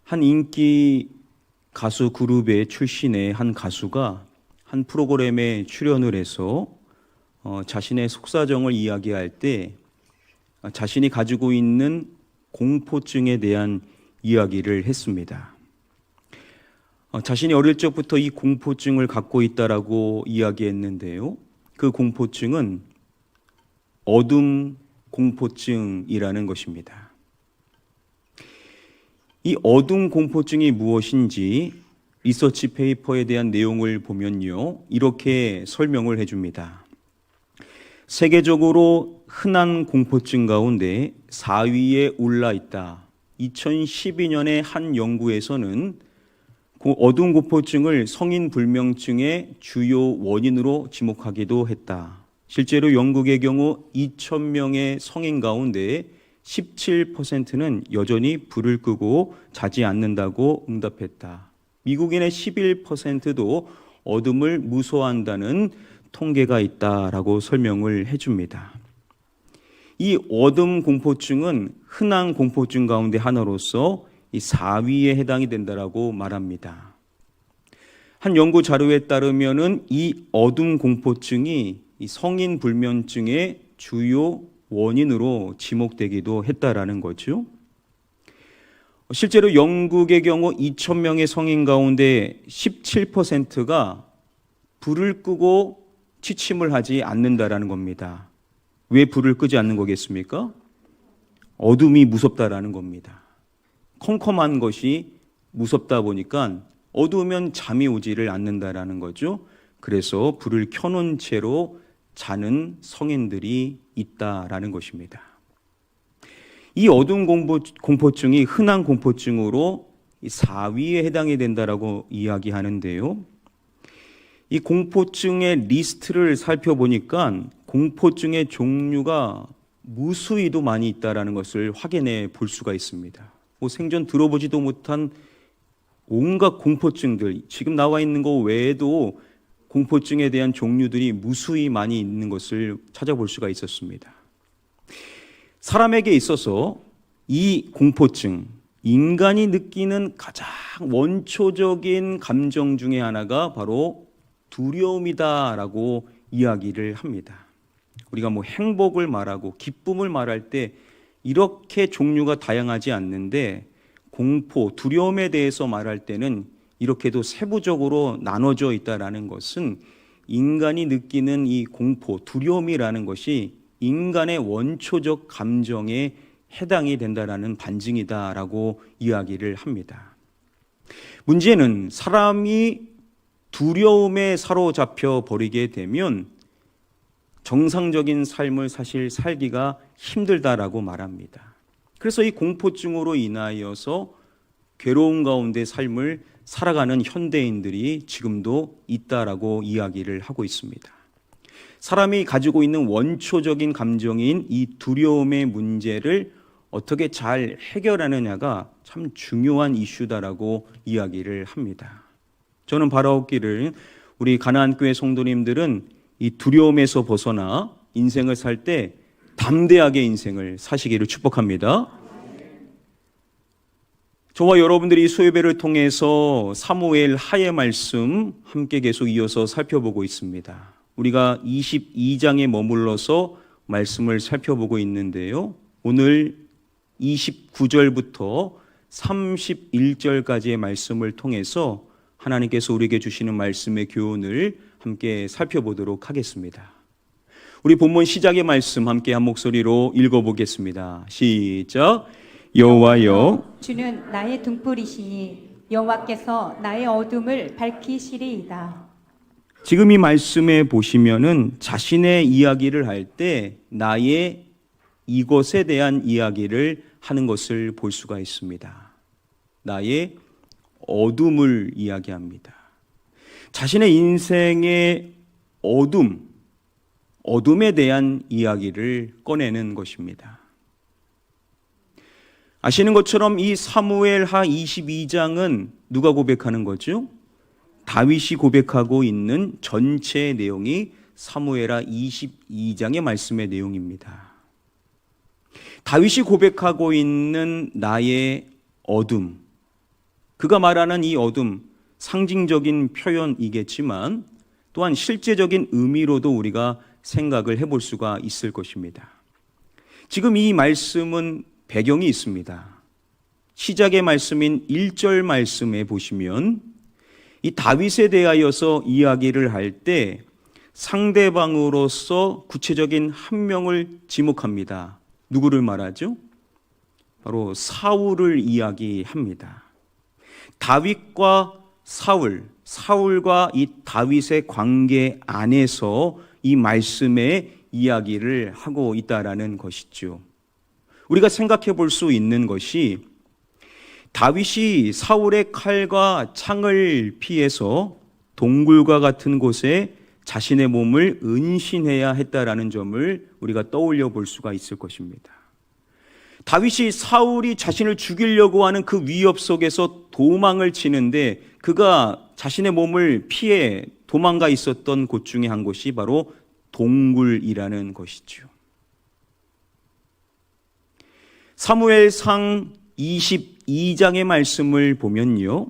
한 인기 가수 그룹의 출신의 한 가수가 한 프로그램에 출연을 해서 자신의 속사정을 이야기할 때 자신이 가지고 있는 공포증에 대한 이야기를 했습니다. 자신이 어릴 적부터 이 공포증을 갖고 있다라고 이야기했는데요. 그 공포증은 어둠 공포증이라는 것입니다. 이 어둠 공포증이 무엇인지 리서치 페이퍼에 대한 내용을 보면요, 이렇게 설명을 해줍니다. 세계적으로 흔한 공포증 가운데 4위에 올라 있다. 2012년에 한 연구에서는 어둠 공포증을 성인 불면증의 주요 원인으로 지목하기도 했다. 실제로 영국의 경우 2,000명의 성인 가운데 17%는 여전히 불을 끄고 자지 않는다고 응답했다. 미국인의 11%도 어둠을 무서워한다는 통계가 있다라고 설명을 해줍니다. 이 어둠 공포증은 흔한 공포증 가운데 하나로서 이 4위에 해당이 된다라고 말합니다. 한 연구 자료에 따르면은 이 어둠 공포증이 이 성인 불면증의 주요 원인으로 지목되기도 했다라는 거죠. 실제로 영국의 경우 2,000명의 성인 가운데 17%가 불을 끄고 취침을 하지 않는다라는 겁니다. 왜 불을 끄지 않는 거겠습니까? 어둠이 무섭다라는 겁니다. 컴컴한 것이 무섭다 보니까 어두우면 잠이 오지를 않는다라는 거죠. 그래서 불을 켜놓은 채로 자는 성인들이 있다라는 것입니다. 이 어두운 공포증이 흔한 공포증으로 4위에 해당이 된다라고 이야기하는데요. 이 공포증의 리스트를 살펴보니까 공포증의 종류가 무수히도 많이 있다라는 것을 확인해 볼 수가 있습니다. 생전 들어보지도 못한 온갖 공포증들, 지금 나와 있는 것 외에도 공포증에 대한 종류들이 무수히 많이 있는 것을 찾아볼 수가 있었습니다. 사람에게 있어서 이 공포증, 인간이 느끼는 가장 원초적인 감정 중에 하나가 바로 두려움이다라고 이야기를 합니다. 우리가 행복을 말하고 기쁨을 말할 때 이렇게 종류가 다양하지 않는데 공포, 두려움에 대해서 말할 때는 이렇게도 세부적으로 나눠져 있다라는 것은 인간이 느끼는 이 공포, 두려움이라는 것이 인간의 원초적 감정에 해당이 된다라는 반증이다라고 이야기를 합니다. 문제는 사람이 두려움에 사로잡혀 버리게 되면 정상적인 삶을 사실 살기가 힘들다라고 말합니다. 그래서 이 공포증으로 인하여서 괴로운 가운데 삶을 살아가는 현대인들이 지금도 있다라고 이야기를 하고 있습니다. 사람이 가지고 있는 원초적인 감정인 이 두려움의 문제를 어떻게 잘 해결하느냐가 참 중요한 이슈다라고 이야기를 합니다. 저는 바라옵기를 우리 가나안교회 성도님들은 이 두려움에서 벗어나 인생을 살 때 담대하게 인생을 사시기를 축복합니다. 저와 여러분들이 수요예배를 통해서 사무엘 하의 말씀 함께 계속 이어서 살펴보고 있습니다. 우리가 22장에 머물러서 말씀을 살펴보고 있는데요. 오늘 29절부터 31절까지의 말씀을 통해서 하나님께서 우리에게 주시는 말씀의 교훈을 함께 살펴보도록 하겠습니다. 우리 본문 시작의 말씀 함께 한 목소리로 읽어보겠습니다. 시작. 여호와여, 주는 나의 등불이시니 여호와께서 나의 어둠을 밝히시리이다. 지금 이 말씀에 보시면은 자신의 이야기를 할 때 나의 이것에 대한 이야기를 하는 것을 볼 수가 있습니다. 나의 어둠을 이야기합니다. 자신의 인생의 어둠에 대한 이야기를 꺼내는 것입니다. 아시는 것처럼 이 사무엘하 22장은 누가 고백하는 거죠? 다윗이 고백하고 있는 전체 내용이 사무엘하 22장의 말씀의 내용입니다. 다윗이 고백하고 있는 나의 어둠, 그가 말하는 이 어둠, 상징적인 표현이겠지만 또한 실제적인 의미로도 우리가 생각을 해볼 수가 있을 것입니다. 지금 이 말씀은 배경이 있습니다. 시작의 말씀인 1절 말씀에 보시면 이 다윗에 대하여서 이야기를 할 때 상대방으로서 구체적인 한 명을 지목합니다. 누구를 말하죠? 바로 사울을 이야기합니다. 다윗과 사울과 이 다윗의 관계 안에서 이 말씀의 이야기를 하고 있다라는 것이죠. 우리가 생각해 볼 수 있는 것이 다윗이 사울의 칼과 창을 피해서 동굴과 같은 곳에 자신의 몸을 은신해야 했다라는 점을 우리가 떠올려 볼 수가 있을 것입니다. 다윗이 사울이 자신을 죽이려고 하는 그 위협 속에서 도망을 치는데 그가 자신의 몸을 피해 도망가 있었던 곳 중에 한 곳이 바로 동굴이라는 것이죠. 사무엘상 22장의 말씀을 보면요,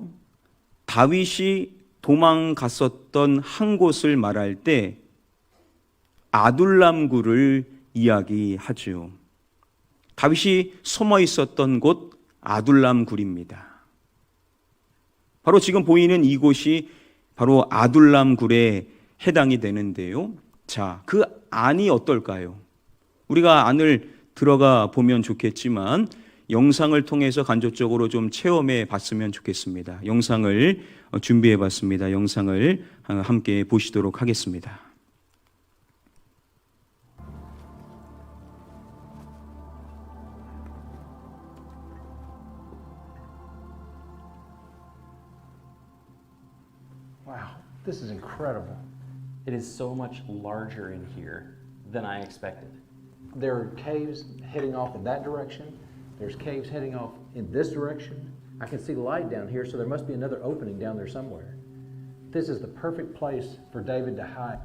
다윗이 도망갔었던 한 곳을 말할 때 아둘람굴을 이야기하죠. 다윗이 숨어 있었던 곳 아둘람굴입니다. 바로 지금 보이는 이곳이 바로 아둘람굴에 해당이 되는데요. 자, 그 안이 어떨까요? 우리가 안을 들어가 보면 좋겠지만 영상을 통해서 간접적으로 좀 체험해 봤으면 좋겠습니다. 영상을 준비해 봤습니다. 영상을 함께 보시도록 하겠습니다. Wow, this is incredible. It is so much larger in here than I expected. There are caves heading off in that direction. There's caves heading off in this direction. I can see light down here, so there must be another opening down there somewhere. This is the perfect place for David to hide.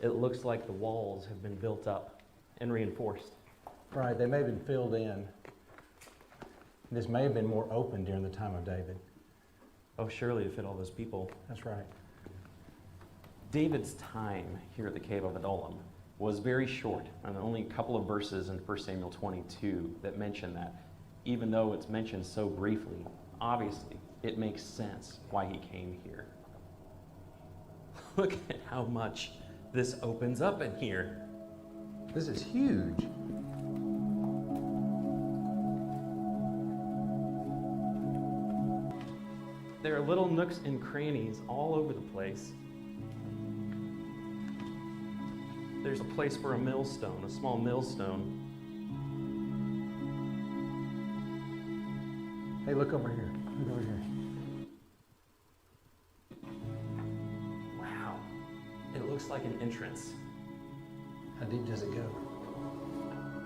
It looks like the walls have been built up and reinforced. Right, they may have been filled in. This may have been more open during the time of David. Oh, surely to fit all those people. That's right. David's time here at the Cave of Adullam was very short, and only a couple of verses in 1 Samuel 22 that mention that. Even though it's mentioned so briefly, obviously it makes sense why he came here. Look at how much this opens up in here. This is huge. There are little nooks and crannies all over the place. There's a place for a millstone, a small millstone. Hey, look over here. Look over here. Wow, it looks like an entrance. How deep does it go?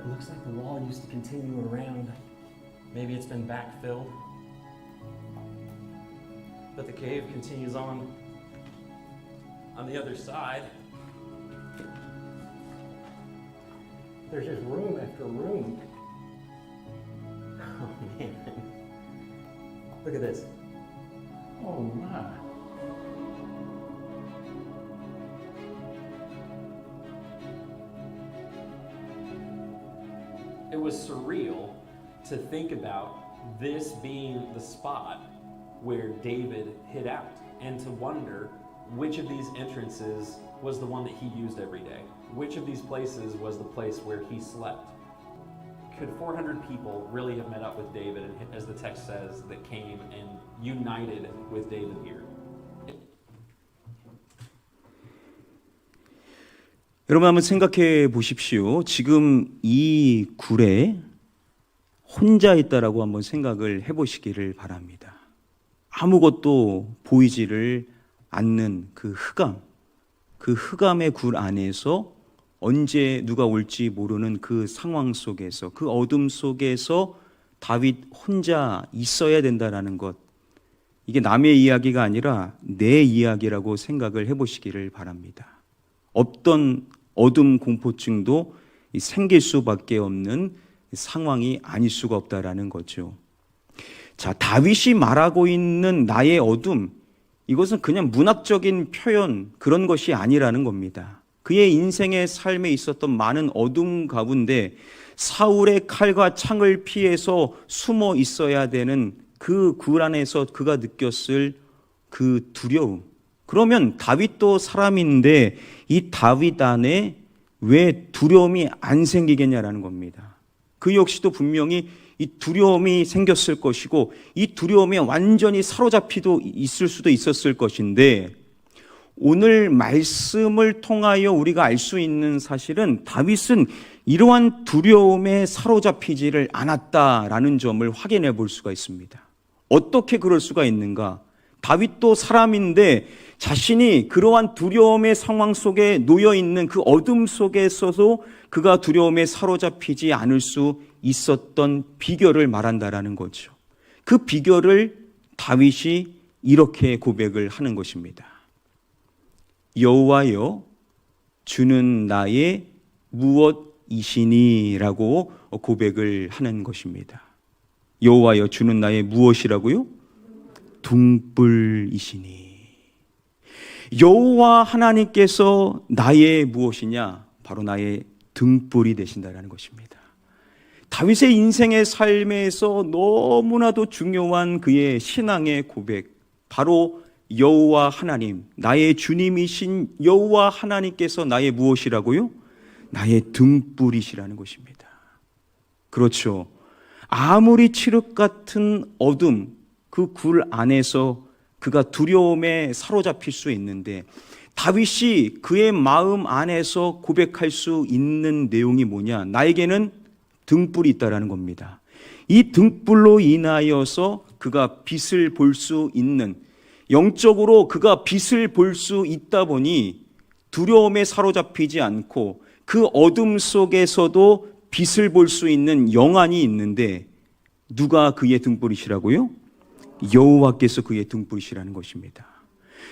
It looks like the wall used to continue around. Maybe it's been backfilled. But the cave continues on the other side. There's just room after room. Oh man. Look at this. Oh my. It was surreal to think about this being the spot where David hid out, and to wonder which of these entrances was the one that he used every day. Which of these places was the place where he slept? Could 400 people really have met up with David, and as the text says, that came and united with David here? 여러분 한번 생각해 보십시오. 지금 이 굴에 혼자 있다라고 한번 생각을 해보시기를 바랍니다. 아무것도 보이지를 않는 그 흑암의 굴 안에서 언제 누가 올지 모르는 그 상황 속에서, 그 어둠 속에서 다윗 혼자 있어야 된다는 것, 이게 남의 이야기가 아니라 내 이야기라고 생각을 해보시기를 바랍니다. 없던 어둠 공포증도 생길 수밖에 없는 상황이 아닐 수가 없다라는 거죠. 자, 다윗이 말하고 있는 나의 어둠, 이것은 그냥 문학적인 표현, 그런 것이 아니라는 겁니다. 그의 인생의 삶에 있었던 많은 어둠 가운데 사울의 칼과 창을 피해서 숨어 있어야 되는 그 굴 안에서 그가 느꼈을 그 두려움. 그러면 다윗도 사람인데 이 다윗 안에 왜 두려움이 안 생기겠냐라는 겁니다. 그 역시도 분명히 이 두려움이 생겼을 것이고 이 두려움에 완전히 사로잡히도 있을 수도 있었을 것인데, 오늘 말씀을 통하여 우리가 알 수 있는 사실은 다윗은 이러한 두려움에 사로잡히지를 않았다라는 점을 확인해 볼 수가 있습니다. 어떻게 그럴 수가 있는가? 다윗도 사람인데 자신이 그러한 두려움의 상황 속에 놓여 있는 그 어둠 속에서도 그가 두려움에 사로잡히지 않을 수 있었던 비결을 말한다라는 거죠. 그 비결을 다윗이 이렇게 고백을 하는 것입니다. 여호와여, 주는 나의 무엇이시니라고 고백을 하는 것입니다. 여호와여, 주는 나의 무엇이라고요? 등불이시니. 여호와 하나님께서 나의 무엇이냐? 바로 나의 등불이 되신다라는 것입니다. 다윗의 인생의 삶에서 너무나도 중요한 그의 신앙의 고백, 바로 여호와 하나님, 나의 주님이신 여호와 하나님께서 나의 무엇이라고요? 나의 등불이시라는 것입니다. 그렇죠. 아무리 칠흑 같은 어둠, 그 굴 안에서 그가 두려움에 사로잡힐 수 있는데, 다윗이 그의 마음 안에서 고백할 수 있는 내용이 뭐냐? 나에게는 등불이 있다라는 겁니다. 이 등불로 인하여서 그가 빛을 볼 수 있는, 영적으로 그가 빛을 볼 수 있다 보니 두려움에 사로잡히지 않고 그 어둠 속에서도 빛을 볼 수 있는 영안이 있는데, 누가 그의 등불이시라고요? 여호와께서 그의 등불이시라는 것입니다.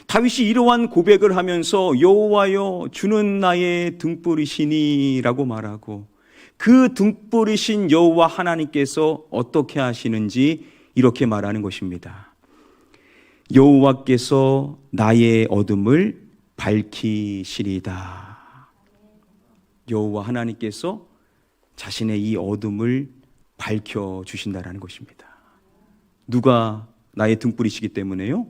다윗이 이러한 고백을 하면서 여호와여, 주는 나의 등불이시니 라고 말하고, 그 등불이신 여호와 하나님께서 어떻게 하시는지 이렇게 말하는 것입니다. 여호와께서 나의 어둠을 밝히시리다. 여호와 하나님께서 자신의 이 어둠을 밝혀주신다라는 것입니다. 누가 나의 등불이시기 때문에요?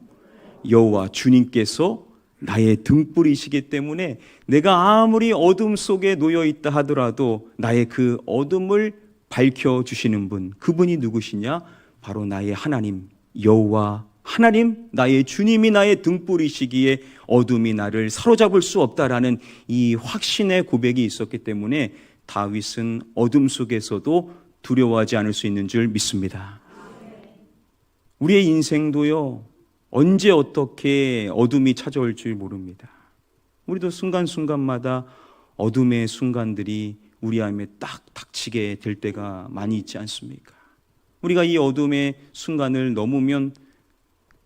여호와 주님께서 나의 등불이시기 때문에 내가 아무리 어둠 속에 놓여 있다 하더라도 나의 그 어둠을 밝혀주시는 분, 그분이 누구시냐? 바로 나의 하나님, 여호와 하나님, 나의 주님이 나의 등불이시기에 어둠이 나를 사로잡을 수 없다라는 이 확신의 고백이 있었기 때문에 다윗은 어둠 속에서도 두려워하지 않을 수 있는 줄 믿습니다. 우리의 인생도요, 언제 어떻게 어둠이 찾아올 줄 모릅니다. 우리도 순간순간마다 어둠의 순간들이 우리 안에 딱 닥치게 될 때가 많이 있지 않습니까? 우리가 이 어둠의 순간을 넘으면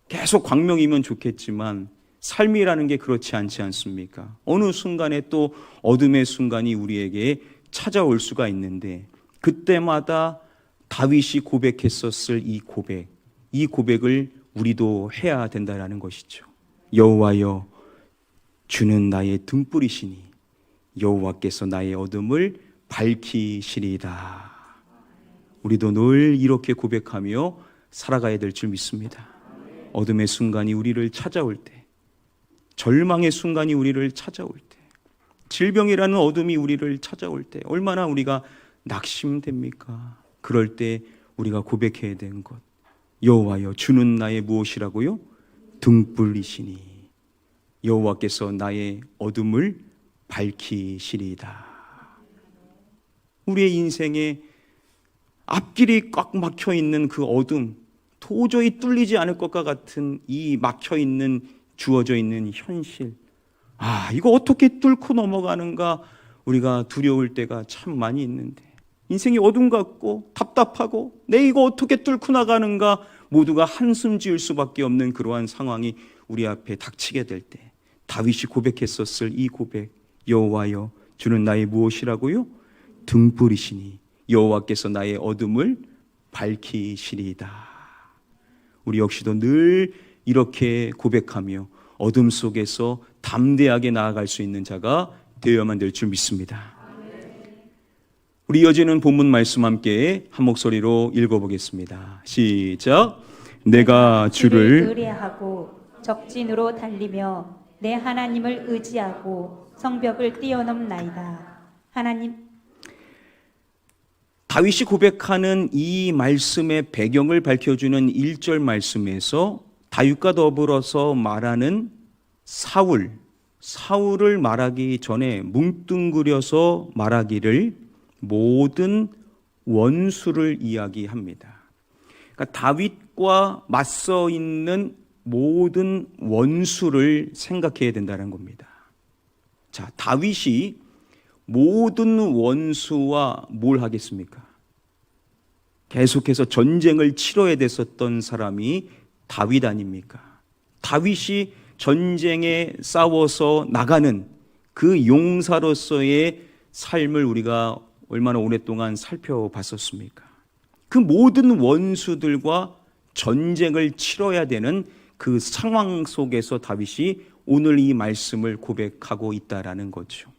계속 광명이면 좋겠지만 삶이라는 게 그렇지 않지 않습니까? 어느 순간에 또 어둠의 순간이 우리에게 찾아올 수가 있는데, 그때마다 다윗이 고백했었을 이 고백을 우리도 해야 된다라는 것이죠. 여호와여, 주는 나의 등불이시니 여호와께서 나의 어둠을 밝히시리다. 우리도 늘 이렇게 고백하며 살아가야 될 줄 믿습니다. 어둠의 순간이 우리를 찾아올 때, 절망의 순간이 우리를 찾아올 때, 질병이라는 어둠이 우리를 찾아올 때 얼마나 우리가 낙심됩니까? 그럴 때 우리가 고백해야 되는 것, 여호와여, 주는 나의 무엇이라고요? 등불이시니 여호와께서 나의 어둠을 밝히시리다. 우리의 인생에 앞길이 꽉 막혀 있는 그 어둠, 도저히 뚫리지 않을 것과 같은 이 막혀 있는, 주어져 있는 현실, 이거 어떻게 뚫고 넘어가는가? 우리가 두려울 때가 참 많이 있는데, 인생이 어둠 같고 답답하고 내 이거 어떻게 뚫고 나가는가, 모두가 한숨 지을 수밖에 없는 그러한 상황이 우리 앞에 닥치게 될 때, 다윗이 고백했었을 이 고백, 여호와여 주는 나의 무엇이라고요? 등불이시니 여호와께서 나의 어둠을 밝히시리이다. 우리 역시도 늘 이렇게 고백하며 어둠 속에서 담대하게 나아갈 수 있는 자가 되어야만 될 줄 믿습니다. 우리 이어지는 본문 말씀 함께 한 목소리로 읽어보겠습니다. 시작. 내가 주를 의뢰하고 적진으로 달리며 내 하나님을 의지하고 성벽을 뛰어넘나이다. 하나님, 다윗이 고백하는 이 말씀의 배경을 밝혀주는 1절 말씀에서 다윗과 더불어서 말하는 사울을 말하기 전에 뭉뚱그려서 말하기를 모든 원수를 이야기합니다. 그러니까 다윗과 맞서 있는 모든 원수를 생각해야 된다는 겁니다. 자, 다윗이 모든 원수와 뭘 하겠습니까? 계속해서 전쟁을 치러야 됐었던 사람이 다윗 아닙니까? 다윗이 전쟁에 싸워서 나가는 그 용사로서의 삶을 우리가 얼마나 오랫동안 살펴봤었습니까? 그 모든 원수들과 전쟁을 치러야 되는 그 상황 속에서 다윗이 오늘 이 말씀을 고백하고 있다라는 거죠.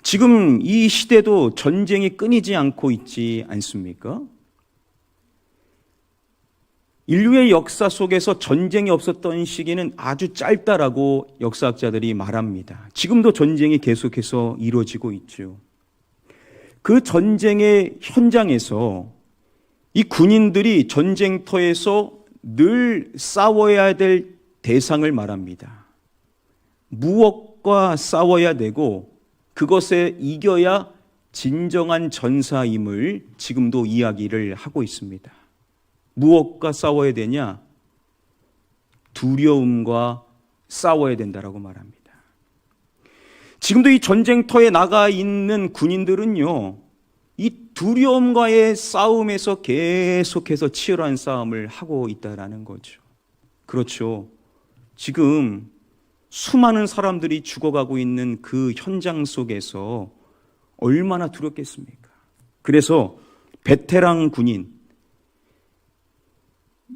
지금 이 시대도 전쟁이 끊이지 않고 있지 않습니까? 인류의 역사 속에서 전쟁이 없었던 시기는 아주 짧다라고 역사학자들이 말합니다. 지금도 전쟁이 계속해서 이루어지고 있죠. 그 전쟁의 현장에서 이 군인들이 전쟁터에서 늘 싸워야 될 대상을 말합니다. 무엇과 싸워야 되고 그것에 이겨야 진정한 전사임을 지금도 이야기를 하고 있습니다. 무엇과 싸워야 되냐? 두려움과 싸워야 된다라고 말합니다. 지금도 이 전쟁터에 나가 있는 군인들은요, 이 두려움과의 싸움에서 계속해서 치열한 싸움을 하고 있다라는 거죠. 그렇죠. 지금 수많은 사람들이 죽어가고 있는 그 현장 속에서 얼마나 두렵겠습니까? 그래서 베테랑 군인,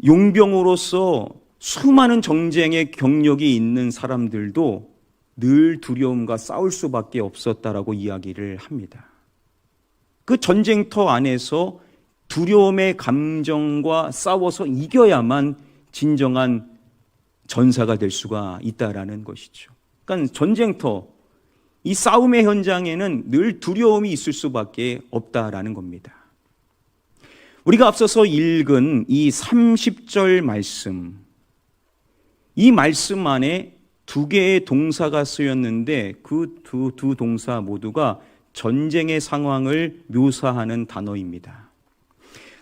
용병으로서 수많은 정쟁의 경력이 있는 사람들도 늘 두려움과 싸울 수밖에 없었다라고 이야기를 합니다. 그 전쟁터 안에서 두려움의 감정과 싸워서 이겨야만 진정한 전사가 될 수가 있다라는 것이죠. 그러니까 전쟁터, 이 싸움의 현장에는 늘 두려움이 있을 수밖에 없다라는 겁니다. 우리가 앞서서 읽은 이 30절 말씀, 이 말씀 안에 두 개의 동사가 쓰였는데 그 두 동사 모두가 전쟁의 상황을 묘사하는 단어입니다.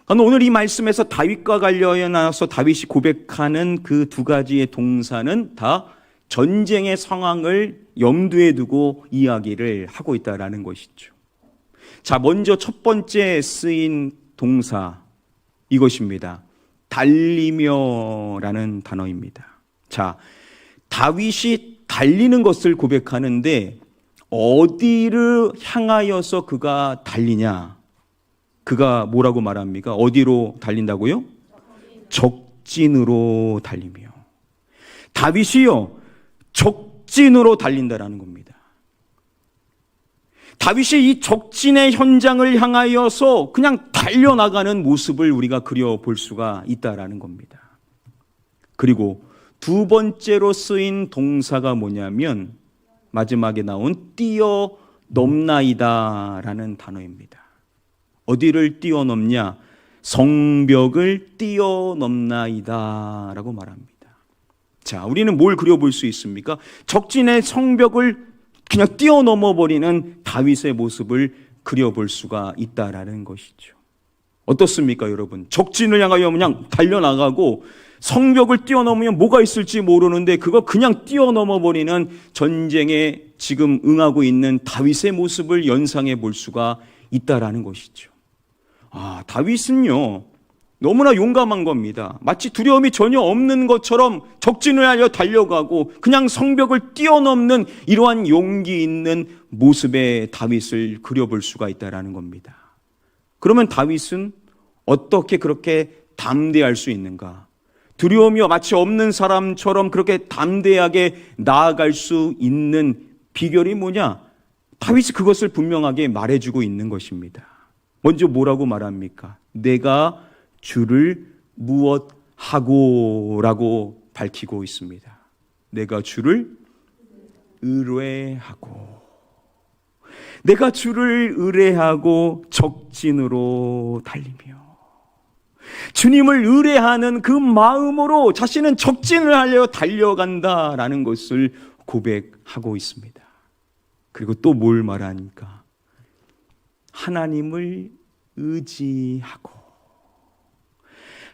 오늘 이 말씀에서 다윗과 관련해서 다윗이 고백하는 그 두 가지의 동사는 다 전쟁의 상황을 염두에 두고 이야기를 하고 있다라는 것이죠. 자, 먼저 첫 번째 쓰인 동사, 이것입니다. 달리며라는 단어입니다. 자, 다윗이 달리는 것을 고백하는데 어디를 향하여서 그가 달리냐? 그가 뭐라고 말합니까? 어디로 달린다고요? 적진으로 달리며. 다윗이요, 적진으로 달린다라는 겁니다. 다윗이 이 적진의 현장을 향하여서 그냥 달려나가는 모습을 우리가 그려볼 수가 있다라는 겁니다. 그리고 두 번째로 쓰인 동사가 뭐냐면 마지막에 나온 뛰어넘나이다라는 단어입니다. 어디를 뛰어넘냐? 성벽을 뛰어넘나이다라고 말합니다. 자, 우리는 뭘 그려볼 수 있습니까? 적진의 성벽을 그냥 뛰어넘어 버리는 다윗의 모습을 그려볼 수가 있다라는 것이죠. 어떻습니까, 여러분? 적진을 향하여 그냥 달려나가고 성벽을 뛰어넘으면 뭐가 있을지 모르는데 그거 그냥 뛰어넘어 버리는 전쟁에 지금 응하고 있는 다윗의 모습을 연상해 볼 수가 있다라는 것이죠. 다윗은요, 너무나 용감한 겁니다. 마치 두려움이 전혀 없는 것처럼 적진을 하여 달려가고 그냥 성벽을 뛰어넘는 이러한 용기 있는 모습의 다윗을 그려볼 수가 있다라는 겁니다. 그러면 다윗은 어떻게 그렇게 담대할 수 있는가? 두려움이 마치 없는 사람처럼 그렇게 담대하게 나아갈 수 있는 비결이 뭐냐? 다윗이 그것을 분명하게 말해주고 있는 것입니다. 먼저 뭐라고 말합니까? 내가 주를 무엇하고 라고 밝히고 있습니다. 내가 주를 의뢰하고, 내가 주를 의뢰하고 적진으로 달리며, 주님을 의뢰하는 그 마음으로 자신은 적진을 하려 달려간다라는 것을 고백하고 있습니다. 그리고 또 뭘 말하니까? 하나님을 의지하고,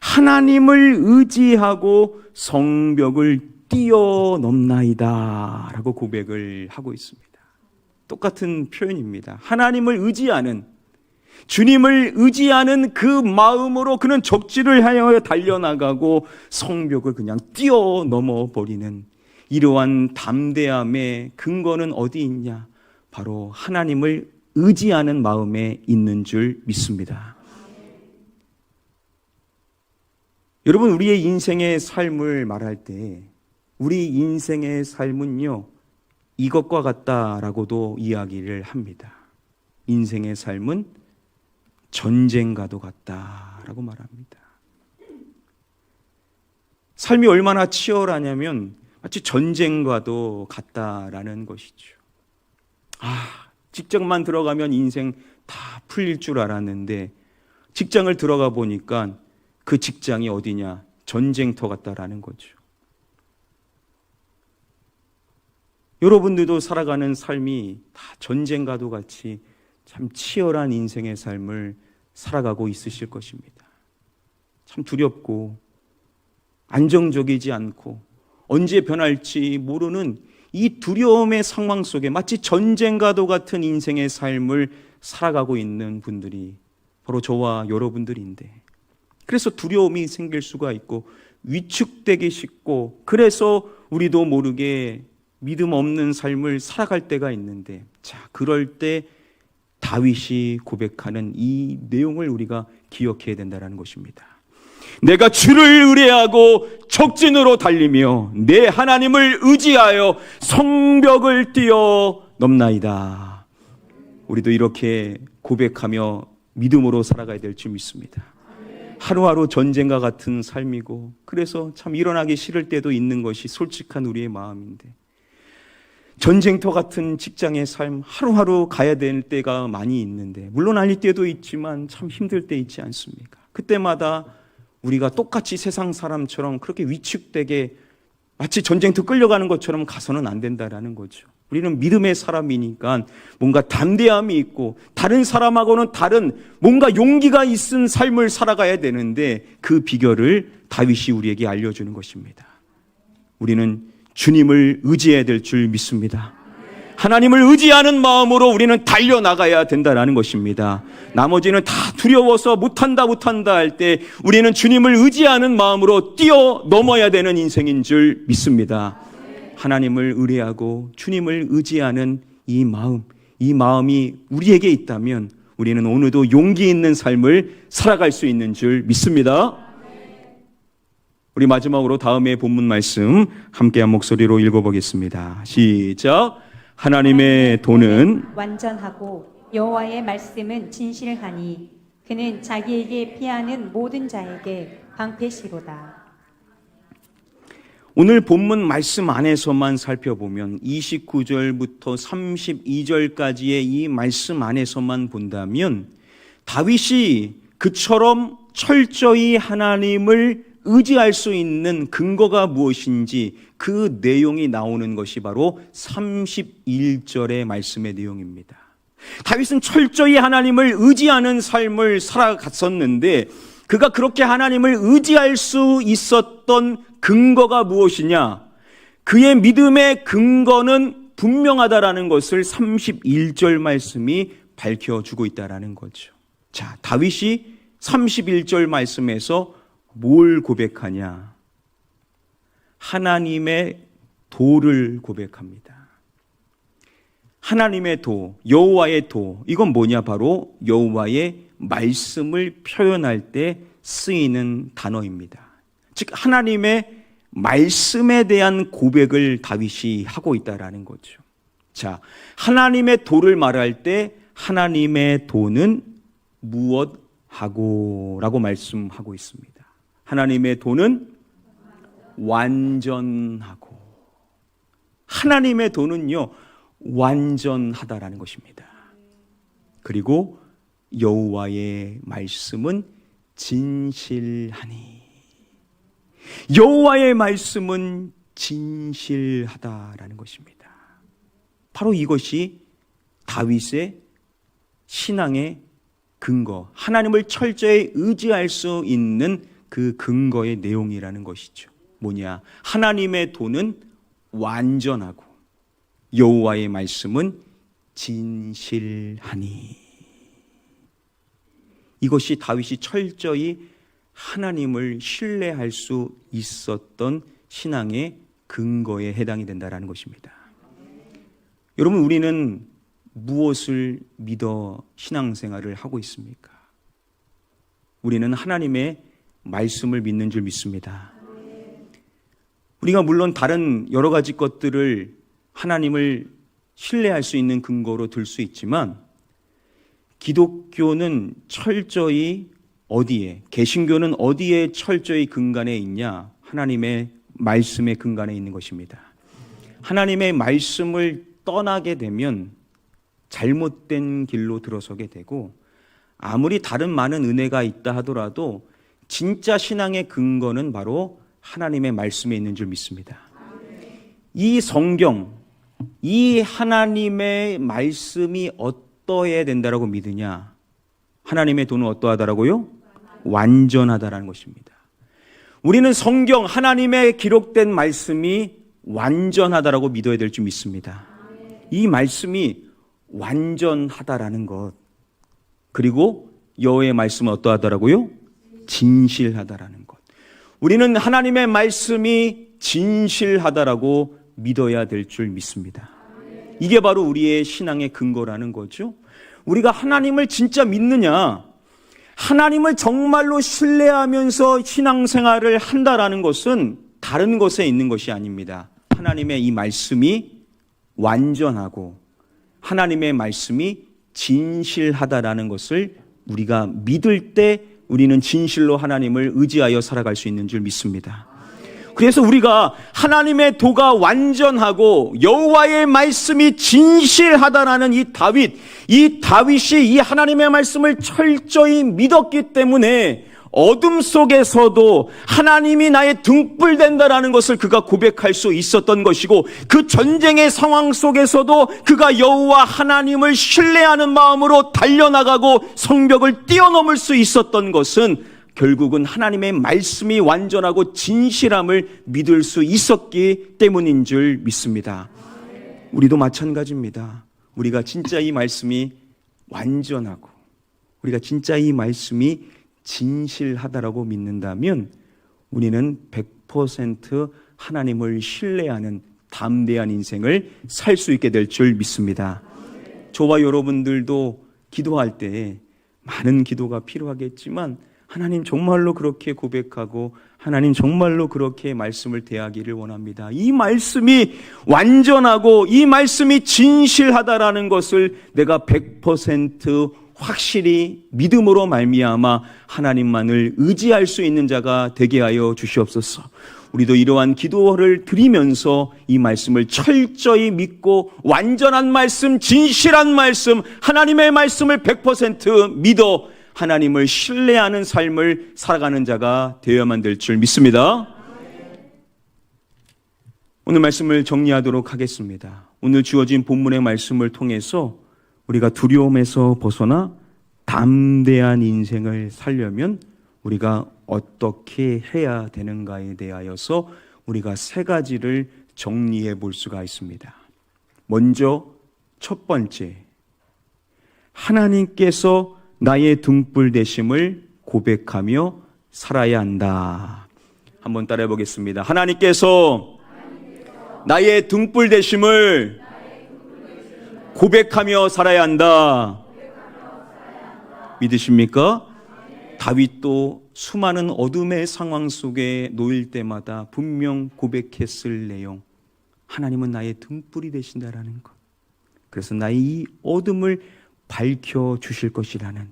하나님을 의지하고 성벽을 뛰어넘나이다 라고 고백을 하고 있습니다. 똑같은 표현입니다. 하나님을 의지하는, 주님을 의지하는 그 마음으로 그는 적진을 하여 달려나가고 성벽을 그냥 뛰어넘어 버리는 이러한 담대함의 근거는 어디 있냐? 바로 하나님을 의지하는 마음에 있는 줄 믿습니다. 여러분, 우리의 인생의 삶을 말할 때 우리 인생의 삶은요, 이것과 같다라고도 이야기를 합니다. 인생의 삶은 전쟁과도 같다라고 말합니다. 삶이 얼마나 치열하냐면 마치 전쟁과도 같다라는 것이죠. 직장만 들어가면 인생 다 풀릴 줄 알았는데 직장을 들어가 보니까 그 직장이 어디냐? 전쟁터 같다라는 거죠. 여러분들도 살아가는 삶이 다 전쟁과도 같이 참 치열한 인생의 삶을 살아가고 있으실 것입니다. 참 두렵고 안정적이지 않고 언제 변할지 모르는 이 두려움의 상황 속에 마치 전쟁과도 같은 인생의 삶을 살아가고 있는 분들이 바로 저와 여러분들인데, 그래서 두려움이 생길 수가 있고 위축되기 쉽고, 그래서 우리도 모르게 믿음 없는 삶을 살아갈 때가 있는데, 그럴 때 다윗이 고백하는 이 내용을 우리가 기억해야 된다는 것입니다. 내가 주를 의뢰하고 적진으로 달리며 내 하나님을 의지하여 성벽을 뛰어넘나이다. 우리도 이렇게 고백하며 믿음으로 살아가야 될 줄 믿습니다. 하루하루 전쟁과 같은 삶이고, 그래서 참 일어나기 싫을 때도 있는 것이 솔직한 우리의 마음인데, 전쟁터 같은 직장의 삶 하루하루 가야 될 때가 많이 있는데, 물론 아닐 때도 있지만 참 힘들 때 있지 않습니까? 그때마다 우리가 똑같이 세상 사람처럼 그렇게 위축되게 마치 전쟁터 끌려가는 것처럼 가서는 안 된다라는 거죠. 우리는 믿음의 사람이니까 뭔가 담대함이 있고 다른 사람하고는 다른 뭔가 용기가 있은 삶을 살아가야 되는데, 그 비결을 다윗이 우리에게 알려주는 것입니다. 우리는 주님을 의지해야 될 줄 믿습니다. 하나님을 의지하는 마음으로 우리는 달려나가야 된다는 것입니다. 나머지는 다 두려워서 못한다 할 때 우리는 주님을 의지하는 마음으로 뛰어넘어야 되는 인생인 줄 믿습니다. 하나님을 의뢰하고 주님을 의지하는 이 마음이 우리에게 있다면 우리는 오늘도 용기 있는 삶을 살아갈 수 있는 줄 믿습니다. 우리 마지막으로 다음의 본문 말씀 함께 한 목소리로 읽어보겠습니다. 시작. 하나님의 도는 완전하고 여호와의 말씀은 진실하니 그는 자기에게 피하는 모든 자에게 방패시로다. 오늘 본문 말씀 안에서만 살펴보면 29절부터 32절까지의 이 말씀 안에서만 본다면 다윗이 그처럼 철저히 하나님을 의지할 수 있는 근거가 무엇인지 그 내용이 나오는 것이 바로 31절의 말씀의 내용입니다. 다윗은 철저히 하나님을 의지하는 삶을 살아갔었는데 그가 그렇게 하나님을 의지할 수 있었던 근거가 무엇이냐? 그의 믿음의 근거는 분명하다라는 것을 31절 말씀이 밝혀주고 있다라는 거죠. 자, 다윗이 31절 말씀에서 뭘 고백하냐? 하나님의 도를 고백합니다. 하나님의 도, 여호와의 도, 이건 뭐냐? 바로 여호와의 말씀을 표현할 때 쓰이는 단어입니다. 즉 하나님의 말씀에 대한 고백을 다윗이 하고 있다라는 거죠. 자, 하나님의 도를 말할 때 하나님의 도는 무엇하고 라고 말씀하고 있습니다. 하나님의 도는 완전하고, 하나님의 도는요 완전하다라는 것입니다. 그리고 여호와의 말씀은 진실하니, 여호와의 말씀은 진실하다라는 것입니다. 바로 이것이 다윗의 신앙의 근거, 하나님을 철저히 의지할 수 있는 그 근거의 내용이라는 것이죠. 뭐냐? 하나님의 도는 완전하고 여호와의 말씀은 진실하니. 이것이 다윗이 철저히 하나님을 신뢰할 수 있었던 신앙의 근거에 해당이 된다는 것입니다. 여러분, 우리는 무엇을 믿어 신앙생활을 하고 있습니까? 우리는 하나님의 말씀을 믿는 줄 믿습니다. 우리가 물론 다른 여러 가지 것들을 하나님을 신뢰할 수 있는 근거로 들 수 있지만 기독교는 철저히 어디에, 개신교는 어디에 철저히 근간에 있냐? 하나님의 말씀의 근간에 있는 것입니다. 하나님의 말씀을 떠나게 되면 잘못된 길로 들어서게 되고, 아무리 다른 많은 은혜가 있다 하더라도 진짜 신앙의 근거는 바로 하나님의 말씀에 있는 줄 믿습니다. 이 성경, 이 하나님의 말씀이 어떠해야 된다라고 믿으냐? 하나님의 도는 어떠하다라고요? 완전하다라는 것입니다. 우리는 성경, 하나님의 기록된 말씀이 완전하다라고 믿어야 될 줄 믿습니다. 이 말씀이 완전하다라는 것, 그리고 여호와의 말씀은 어떠하다라고요? 진실하다라는 것. 우리는 하나님의 말씀이 진실하다라고 믿어야 될 줄 믿습니다. 이게 바로 우리의 신앙의 근거라는 거죠. 우리가 하나님을 진짜 믿느냐, 하나님을 정말로 신뢰하면서 신앙생활을 한다라는 것은 다른 것에 있는 것이 아닙니다. 하나님의 이 말씀이 완전하고 하나님의 말씀이 진실하다라는 것을 우리가 믿을 때 우리는 진실로 하나님을 의지하여 살아갈 수 있는 줄 믿습니다. 그래서 우리가 하나님의 도가 완전하고 여호와의 말씀이 진실하다라는 이 다윗이 이 하나님의 말씀을 철저히 믿었기 때문에 어둠 속에서도 하나님이 나의 등불 된다라는 것을 그가 고백할 수 있었던 것이고, 그 전쟁의 상황 속에서도 그가 여호와 하나님을 신뢰하는 마음으로 달려나가고 성벽을 뛰어넘을 수 있었던 것은 결국은 하나님의 말씀이 완전하고 진실함을 믿을 수 있었기 때문인 줄 믿습니다. 우리도 마찬가지입니다. 우리가 진짜 이 말씀이 완전하고 우리가 진짜 이 말씀이 진실하다라고 믿는다면 우리는 100% 하나님을 신뢰하는 담대한 인생을 살 수 있게 될 줄 믿습니다. 저와 여러분들도 기도할 때 많은 기도가 필요하겠지만 하나님 정말로 그렇게 고백하고 하나님 정말로 그렇게 말씀을 대하기를 원합니다. 이 말씀이 완전하고 이 말씀이 진실하다라는 것을 내가 100% 확실히 믿음으로 말미암아 하나님만을 의지할 수 있는 자가 되게 하여 주시옵소서. 우리도 이러한 기도를 드리면서 이 말씀을 철저히 믿고 완전한 말씀, 진실한 말씀, 하나님의 말씀을 100% 믿어 하나님을 신뢰하는 삶을 살아가는 자가 되어야만 될 줄 믿습니다. 오늘 말씀을 정리하도록 하겠습니다. 오늘 주어진 본문의 말씀을 통해서 우리가 두려움에서 벗어나 담대한 인생을 살려면 우리가 어떻게 해야 되는가에 대하여서 우리가 세 가지를 정리해 볼 수가 있습니다. 먼저 첫 번째, 하나님께서 나의 등불 되심을 고백하며 살아야 한다. 한번 따라해 보겠습니다. 하나님께서 나의 등불 되심을 고백하며 살아야 한다. 믿으십니까? 다윗도 수많은 어둠의 상황 속에 놓일 때마다 분명 고백했을 내용, 하나님은 나의 등불이 되신다라는 것. 그래서 나의 이 어둠을 밝혀 주실 것이라는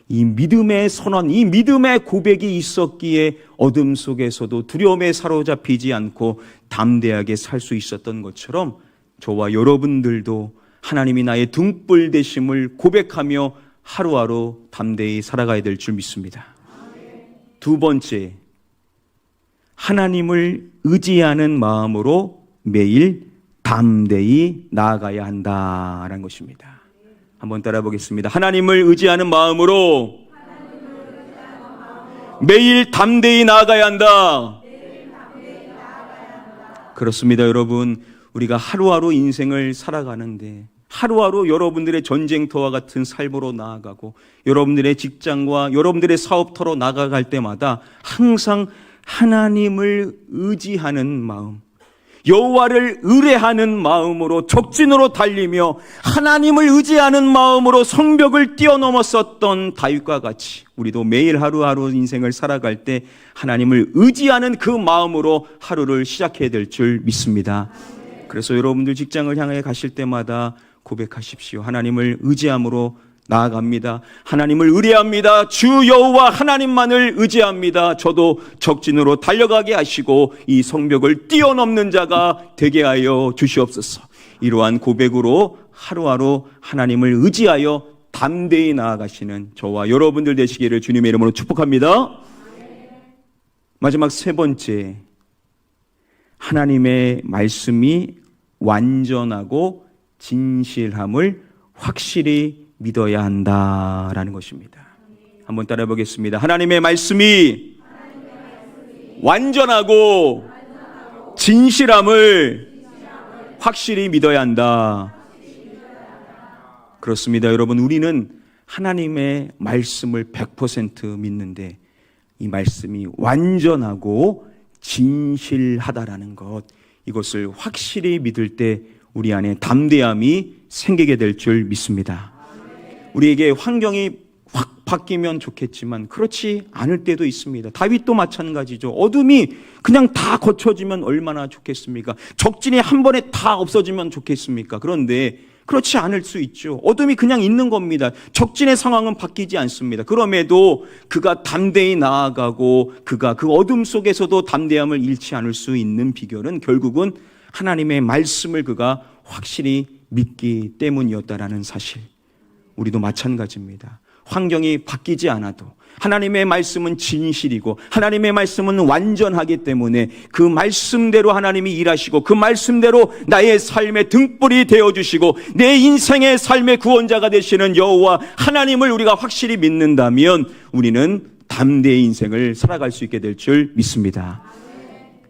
이 믿음의 선언, 이 믿음의 고백이 있었기에 어둠 속에서도 두려움에 사로잡히지 않고 담대하게 살 수 있었던 것처럼 저와 여러분들도 하나님이 나의 등불 되심을 고백하며 하루하루 담대히 살아가야 될 줄 믿습니다. 두 번째, 하나님을 의지하는 마음으로 매일 담대히 나아가야 한다라는 것입니다. 한번 따라 보겠습니다. 하나님을 의지하는 마음으로 매일 담대히 나아가야 한다. 그렇습니다, 여러분. 우리가 하루하루 인생을 살아가는데 하루하루 여러분들의 전쟁터와 같은 삶으로 나아가고 여러분들의 직장과 여러분들의 사업터로 나아갈 때마다 항상 하나님을 의지하는 마음, 여호와를 의뢰하는 마음으로 적진으로 달리며 하나님을 의지하는 마음으로 성벽을 뛰어넘었었던 다윗과 같이 우리도 매일 하루하루 인생을 살아갈 때 하나님을 의지하는 그 마음으로 하루를 시작해야 될 줄 믿습니다. 그래서 여러분들 직장을 향해 가실 때마다 고백하십시오. 하나님을 의지함으로 나아갑니다. 하나님을 의뢰합니다. 주 여호와 하나님만을 의지합니다. 저도 적진으로 달려가게 하시고 이 성벽을 뛰어넘는 자가 되게 하여 주시옵소서. 이러한 고백으로 하루하루 하나님을 의지하여 담대히 나아가시는 저와 여러분들 되시기를 주님의 이름으로 축복합니다. 마지막 세 번째, 하나님의 말씀이 완전하고 진실함을 확실히 믿어야 한다라는 것입니다. 한번 따라해 보겠습니다. 하나님의 말씀이 완전하고 진실함을 확실히 믿어야 한다. 그렇습니다, 여러분. 우리는 하나님의 말씀을 100% 믿는데 이 말씀이 완전하고 진실하다라는 것, 이것을 확실히 믿을 때 우리 안에 담대함이 생기게 될 줄 믿습니다. 우리에게 환경이 확 바뀌면 좋겠지만 그렇지 않을 때도 있습니다. 다윗도 마찬가지죠. 어둠이 그냥 다 거쳐지면 얼마나 좋겠습니까? 적진이 한 번에 다 없어지면 좋겠습니까? 그런데 그렇지 않을 수 있죠. 어둠이 그냥 있는 겁니다. 적진의 상황은 바뀌지 않습니다. 그럼에도 그가 담대히 나아가고 그가 그 어둠 속에서도 담대함을 잃지 않을 수 있는 비결은 결국은 하나님의 말씀을 그가 확실히 믿기 때문이었다라는 사실. 우리도 마찬가지입니다. 환경이 바뀌지 않아도 하나님의 말씀은 진실이고 하나님의 말씀은 완전하기 때문에 그 말씀대로 하나님이 일하시고 그 말씀대로 나의 삶의 등불이 되어주시고 내 인생의 삶의 구원자가 되시는 여호와 하나님을 우리가 확실히 믿는다면 우리는 담대의 인생을 살아갈 수 있게 될 줄 믿습니다.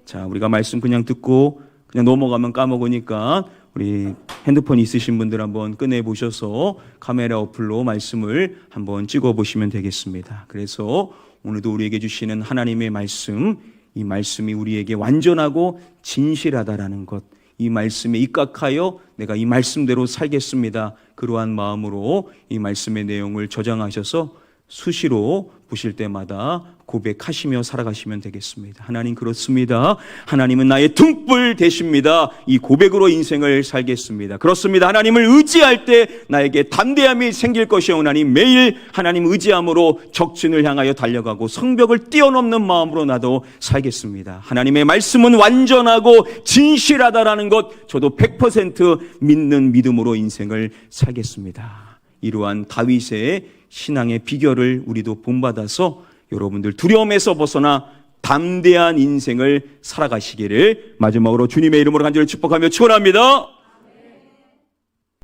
자, 우리가 말씀 그냥 듣고 그냥 넘어가면 까먹으니까 우리 핸드폰 있으신 분들 한번 꺼내 보셔서 카메라 어플로 말씀을 한번 찍어 보시면 되겠습니다. 그래서 오늘도 우리에게 주시는 하나님의 말씀, 이 말씀이 우리에게 완전하고 진실하다라는 것, 이 말씀에 입각하여 내가 이 말씀대로 살겠습니다. 그러한 마음으로 이 말씀의 내용을 저장하셔서 수시로 보실 때마다 고백하시며 살아가시면 되겠습니다. 하나님 그렇습니다. 하나님은 나의 등불 되십니다. 이 고백으로 인생을 살겠습니다. 그렇습니다. 하나님을 의지할 때 나에게 담대함이 생길 것이오나니 매일 하나님 의지함으로 적진을 향하여 달려가고 성벽을 뛰어넘는 마음으로 나도 살겠습니다. 하나님의 말씀은 완전하고 진실하다라는 것 저도 100% 믿는 믿음으로 인생을 살겠습니다. 이러한 다윗의 신앙의 비결을 우리도 본받아서 여러분들 두려움에서 벗어나 담대한 인생을 살아가시기를 마지막으로 주님의 이름으로 간절히 축복하며 축원합니다.